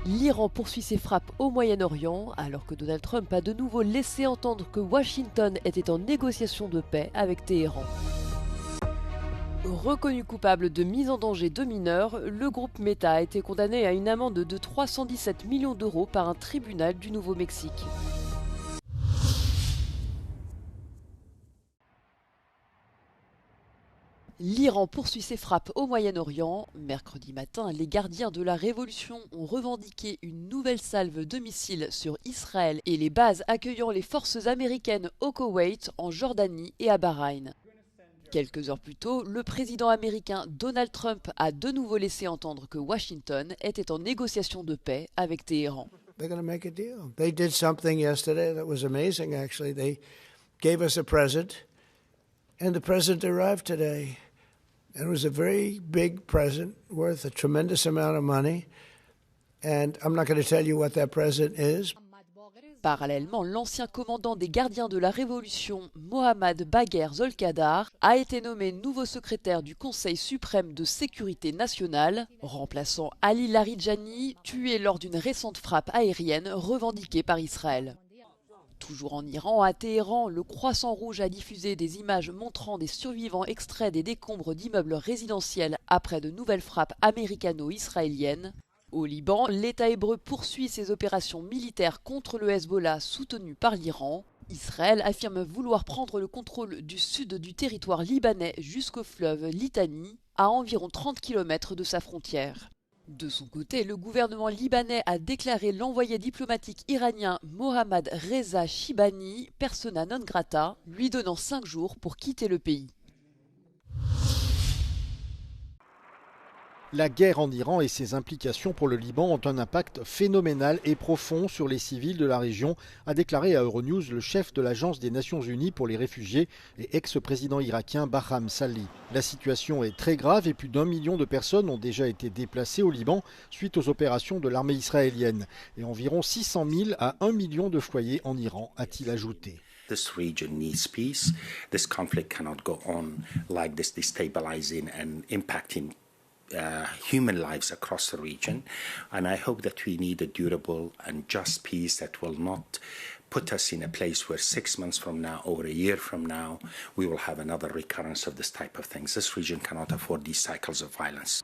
L'Iran poursuit ses frappes au Moyen-Orient, alors que Donald Trump a de nouveau laissé entendre que Washington était en négociation de paix avec Téhéran. Reconnu coupable de mise en danger de mineurs, le groupe Meta a été condamné à une amende de 317 millions d'euros par un tribunal du Nouveau-Mexique. L'Iran poursuit ses frappes au Moyen-Orient. Mercredi matin, les gardiens de la révolution ont revendiqué une nouvelle salve de missiles sur Israël et les bases accueillant les forces américaines au Koweït, en Jordanie et à Bahreïn. Quelques heures plus tôt, le président américain Donald Trump a de nouveau laissé entendre que Washington était en négociation de paix avec Téhéran. They're going to make a deal. They did something yesterday that was amazing, actually. They gave us a present, and the present arrived today. And it was a very big present worth a tremendous amount of money. And I'm not going to tell you what that present is. Parallèlement, l'ancien commandant des gardiens de la Révolution, Mohammad Bagher Zolkadar, a été nommé nouveau secrétaire du Conseil suprême de sécurité nationale, remplaçant Ali Larijani, tué lors d'une récente frappe aérienne revendiquée par Israël. Toujours en Iran, à Téhéran, le Croissant Rouge a diffusé des images montrant des survivants extraits des décombres d'immeubles résidentiels après de nouvelles frappes américano-israéliennes. Au Liban, l'État hébreu poursuit ses opérations militaires contre le Hezbollah soutenu par l'Iran. Israël affirme vouloir prendre le contrôle du sud du territoire libanais jusqu'au fleuve Litani, à environ 30 km de sa frontière. De son côté, le gouvernement libanais a déclaré l'envoyé diplomatique iranien Mohammad Reza Shibani persona non grata, lui donnant 5 jours pour quitter le pays. La guerre en Iran et ses implications pour le Liban ont un impact phénoménal et profond sur les civils de la région, a déclaré à Euronews le chef de l'Agence des Nations Unies pour les réfugiés et ex-président irakien Barham Salih. La situation est très grave et plus d'1 million de personnes ont déjà été déplacées au Liban suite aux opérations de l'armée israélienne. Et environ 600 000 à 1 million de foyers en Iran, a-t-il ajouté. This region needs peace. This conflict cannot go on like this, destabilizing and impacting human lives across the region, and I hope that we need a durable and just peace that will not put us in a place where 6 months from now or a year from now we will have another recurrence of this type of things. This region cannot afford these cycles of violence.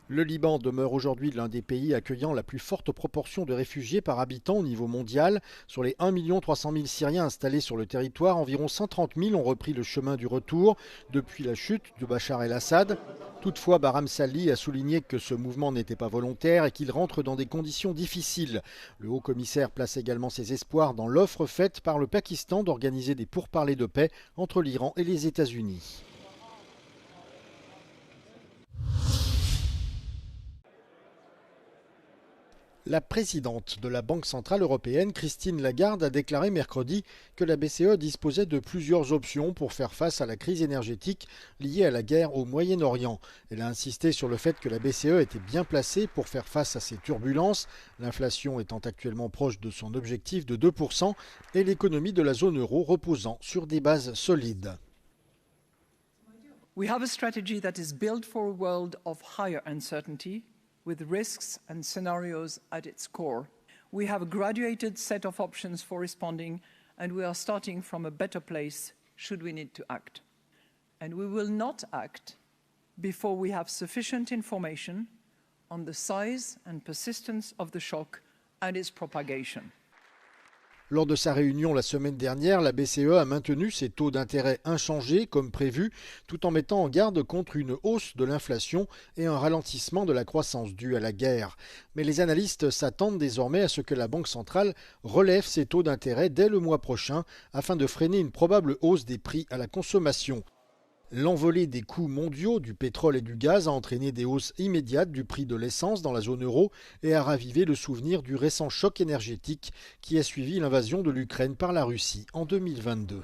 Le Liban demeure aujourd'hui l'un des pays accueillant la plus forte proportion de réfugiés par habitant au niveau mondial. Sur les 1 300 000 Syriens installés sur le territoire, environ 130 000 ont repris le chemin du retour depuis la chute de Bachar el-Assad. Toutefois, Barham Salih a souligné que ce mouvement n'était pas volontaire et qu'il rentre dans des conditions difficiles. Le haut-commissaire place également ses espoirs dans l'offre faite par le Pakistan d'organiser des pourparlers de paix entre l'Iran et les États-Unis. La présidente de la Banque centrale européenne, Christine Lagarde, a déclaré mercredi que la BCE disposait de plusieurs options pour faire face à la crise énergétique liée à la guerre au Moyen-Orient. Elle a insisté sur le fait que la BCE était bien placée pour faire face à ces turbulences, l'inflation étant actuellement proche de son objectif de 2% et l'économie de la zone euro reposant sur des bases solides. We have a strategy that is built for a world of higher uncertainty, with risks and scenarios at its core. We have a graduated set of options for responding, and we are starting from a better place should we need to act. And we will not act before we have sufficient information on the size and persistence of the shock and its propagation. Lors de sa réunion la semaine dernière, la BCE a maintenu ses taux d'intérêt inchangés comme prévu, tout en mettant en garde contre une hausse de l'inflation et un ralentissement de la croissance due à la guerre. Mais les analystes s'attendent désormais à ce que la Banque centrale relève ses taux d'intérêt dès le mois prochain afin de freiner une probable hausse des prix à la consommation. L'envolée des coûts mondiaux du pétrole et du gaz a entraîné des hausses immédiates du prix de l'essence dans la zone euro et a ravivé le souvenir du récent choc énergétique qui a suivi l'invasion de l'Ukraine par la Russie en 2022.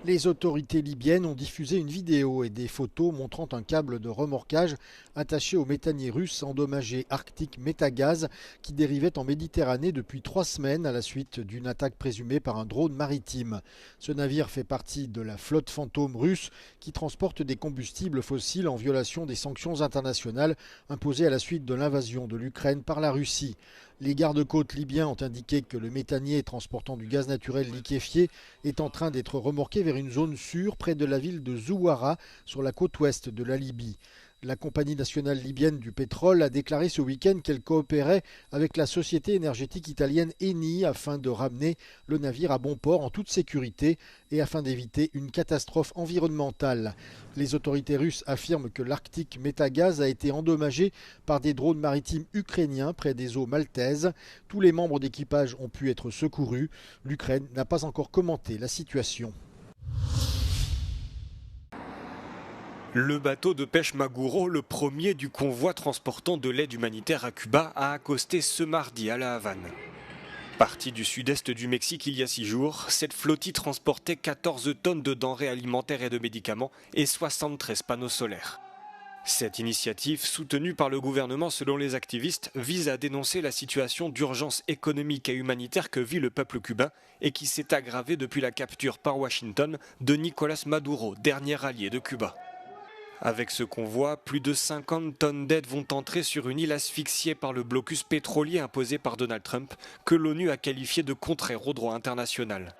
Les autorités libyennes ont diffusé une vidéo et des photos montrant un câble de remorquage attaché au méthanier russe endommagé Arctic Metagaz qui dérivait en Méditerranée depuis 3 semaines à la suite d'une attaque présumée par un drone maritime. Ce navire fait partie de la flotte fantôme russe qui transporte des combustibles fossiles en violation des sanctions internationales imposées à la suite de l'invasion de l'Ukraine par la Russie. Les gardes-côtes libyens ont indiqué que le méthanier transportant du gaz naturel liquéfié est en train d'être remorqué vers une zone sûre près de la ville de Zouara, sur la côte ouest de la Libye. La Compagnie nationale libyenne du pétrole a déclaré ce week-end qu'elle coopérait avec la société énergétique italienne Eni afin de ramener le navire à bon port en toute sécurité et afin d'éviter une catastrophe environnementale. Les autorités russes affirment que l'Arctic Metagaz a été endommagé par des drones maritimes ukrainiens près des eaux maltaises. Tous les membres d'équipage ont pu être secourus. L'Ukraine n'a pas encore commenté la situation. Le bateau de pêche Maguro, le premier du convoi transportant de l'aide humanitaire à Cuba, a accosté ce mardi à La Havane. Partie du sud-est du Mexique il y a 6 jours, cette flottille transportait 14 tonnes de denrées alimentaires et de médicaments et 73 panneaux solaires. Cette initiative, soutenue par le gouvernement selon les activistes, vise à dénoncer la situation d'urgence économique et humanitaire que vit le peuple cubain et qui s'est aggravée depuis la capture par Washington de Nicolás Maduro, dernier allié de Cuba. Avec ce convoi, plus de 50 tonnes d'aide vont entrer sur une île asphyxiée par le blocus pétrolier imposé par Donald Trump, que l'ONU a qualifié de contraire au droit international.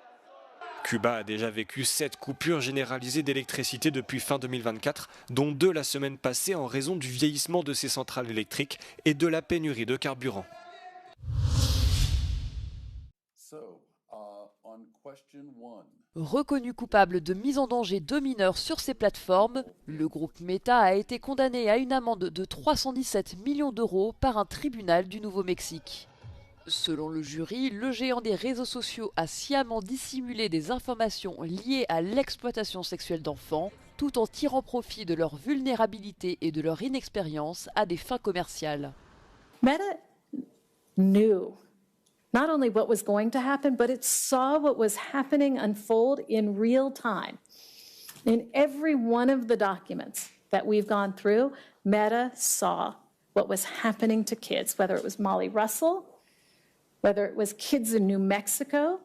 Cuba a déjà vécu 7 coupures généralisées d'électricité depuis fin 2024, dont 2 la semaine passée en raison du vieillissement de ses centrales électriques et de la pénurie de carburant. Reconnu coupable de mise en danger de mineurs sur ses plateformes, le groupe Meta a été condamné à une amende de 317 millions d'euros par un tribunal du Nouveau-Mexique. Selon le jury, le géant des réseaux sociaux a sciemment dissimulé des informations liées à l'exploitation sexuelle d'enfants, tout en tirant profit de leur vulnérabilité et de leur inexpérience à des fins commerciales. Meta knew not only what was going to happen, but it saw what was happening unfold in real time. In every one of the documents that we've gone through, Meta saw what was happening to kids, whether it was Molly Russell, whether it was kids in New Mexico,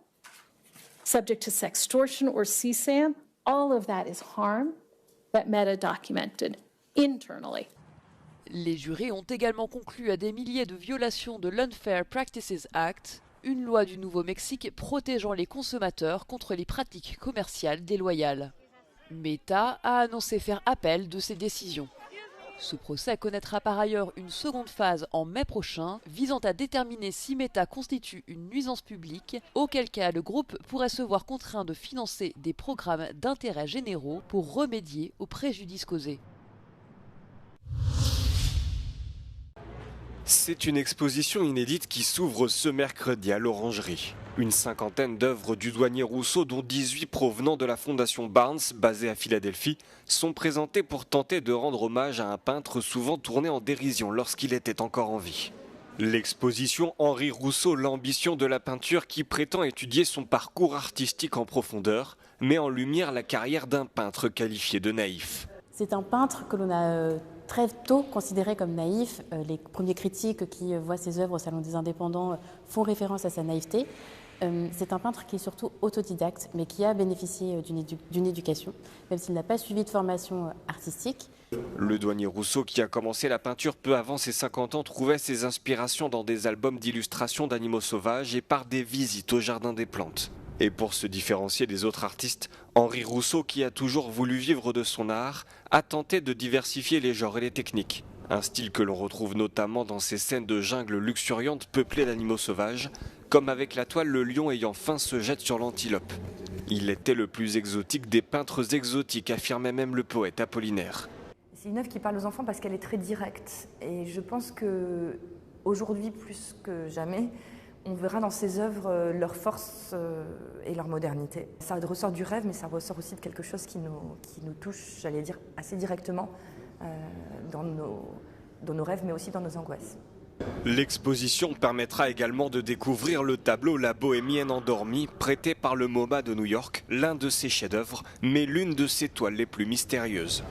subject to sextortion or CSAM, all of that is harm that Meta documented internally. Les jurés ont également conclu à des milliers de violations de l'Unfair Practices Act, une loi du Nouveau-Mexique protégeant les consommateurs contre les pratiques commerciales déloyales. Meta a annoncé faire appel de ces décisions. Ce procès connaîtra par ailleurs une seconde phase en mai prochain, visant à déterminer si Meta constitue une nuisance publique, auquel cas le groupe pourrait se voir contraint de financer des programmes d'intérêt généraux pour remédier aux préjudices causés. C'est une exposition inédite qui s'ouvre ce mercredi à l'Orangerie. Une cinquantaine d'œuvres du douanier Rousseau, dont 18 provenant de la fondation Barnes, basée à Philadelphie, sont présentées pour tenter de rendre hommage à un peintre souvent tourné en dérision lorsqu'il était encore en vie. L'exposition Henri Rousseau, l'ambition de la peinture, qui prétend étudier son parcours artistique en profondeur, met en lumière la carrière d'un peintre qualifié de naïf. C'est un peintre que l'on a très tôt considéré comme naïf. Les premiers critiques qui voient ses œuvres au Salon des Indépendants font référence à sa naïveté. C'est un peintre qui est surtout autodidacte, mais qui a bénéficié d'une éducation, même s'il n'a pas suivi de formation artistique. Le douanier Rousseau, qui a commencé la peinture peu avant ses 50 ans, trouvait ses inspirations dans des albums d'illustrations d'animaux sauvages et par des visites au Jardin des Plantes. Et pour se différencier des autres artistes, Henri Rousseau, qui a toujours voulu vivre de son art, a tenté de diversifier les genres et les techniques. Un style que l'on retrouve notamment dans ces scènes de jungle luxuriantes peuplées d'animaux sauvages, comme avec la toile Le lion ayant faim se jette sur l'antilope. Il était le plus exotique des peintres exotiques, affirmait même le poète Apollinaire. C'est une œuvre qui parle aux enfants parce qu'elle est très directe. Et je pense qu'aujourd'hui, plus que jamais, on verra dans ces œuvres leur force et leur modernité. Ça ressort du rêve, mais ça ressort aussi de quelque chose qui nous touche, j'allais dire, assez directement dans nos rêves, mais aussi dans nos angoisses. L'exposition permettra également de découvrir le tableau La Bohémienne endormie, prêté par le MoMA de New York, l'un de ses chefs-d'œuvre, mais l'une de ses toiles les plus mystérieuses.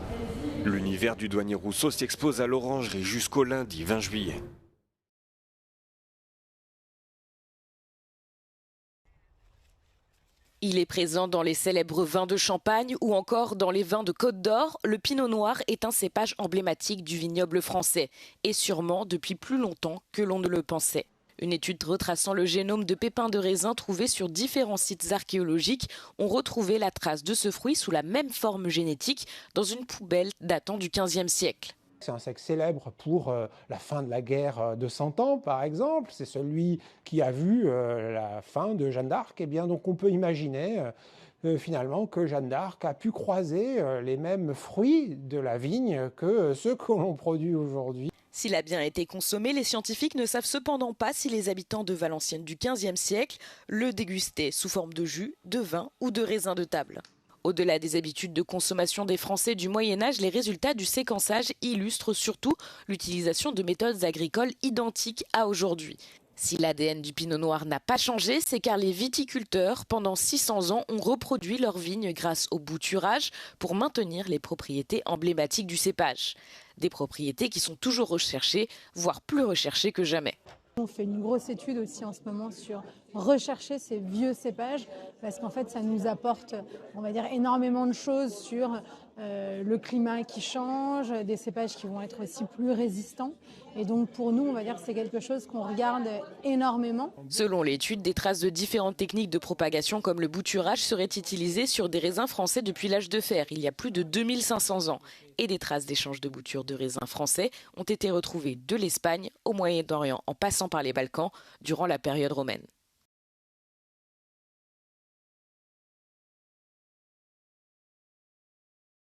L'univers du douanier Rousseau s'expose à l'Orangerie jusqu'au lundi 20 juillet. Il est présent dans les célèbres vins de Champagne ou encore dans les vins de Côte d'Or. Le Pinot Noir est un cépage emblématique du vignoble français, et sûrement depuis plus longtemps que l'on ne le pensait. Une étude retraçant le génome de pépins de raisin trouvés sur différents sites archéologiques ont retrouvé la trace de ce fruit sous la même forme génétique dans une poubelle datant du XVe siècle. C'est un siècle célèbre pour la fin de la guerre de 100 ans, par exemple. C'est celui qui a vu la fin de Jeanne d'Arc. Et bien, donc, on peut imaginer finalement que Jeanne d'Arc a pu croiser les mêmes fruits de la vigne que ceux que l'on produit aujourd'hui. S'il a bien été consommé, les scientifiques ne savent cependant pas si les habitants de Valenciennes du XVe siècle le dégustaient sous forme de jus, de vin ou de raisin de table. Au-delà des habitudes de consommation des Français du Moyen-Âge, les résultats du séquençage illustrent surtout l'utilisation de méthodes agricoles identiques à aujourd'hui. Si l'ADN du Pinot Noir n'a pas changé, c'est car les viticulteurs, pendant 600 ans, ont reproduit leurs vignes grâce au bouturage pour maintenir les propriétés emblématiques du cépage. Des propriétés qui sont toujours recherchées, voire plus recherchées que jamais. On fait une grosse étude aussi en ce moment sur rechercher ces vieux cépages parce qu'en fait ça nous apporte, on va dire, énormément de choses sur le climat qui change, des cépages qui vont être aussi plus résistants. Et donc pour nous, on va dire que c'est quelque chose qu'on regarde énormément. Selon l'étude, des traces de différentes techniques de propagation comme le bouturage seraient utilisées sur des raisins français depuis l'âge de fer, il y a plus de 2500 ans. Et des traces d'échange de boutures de raisins français ont été retrouvées de l'Espagne au Moyen-Orient en passant par les Balkans durant la période romaine.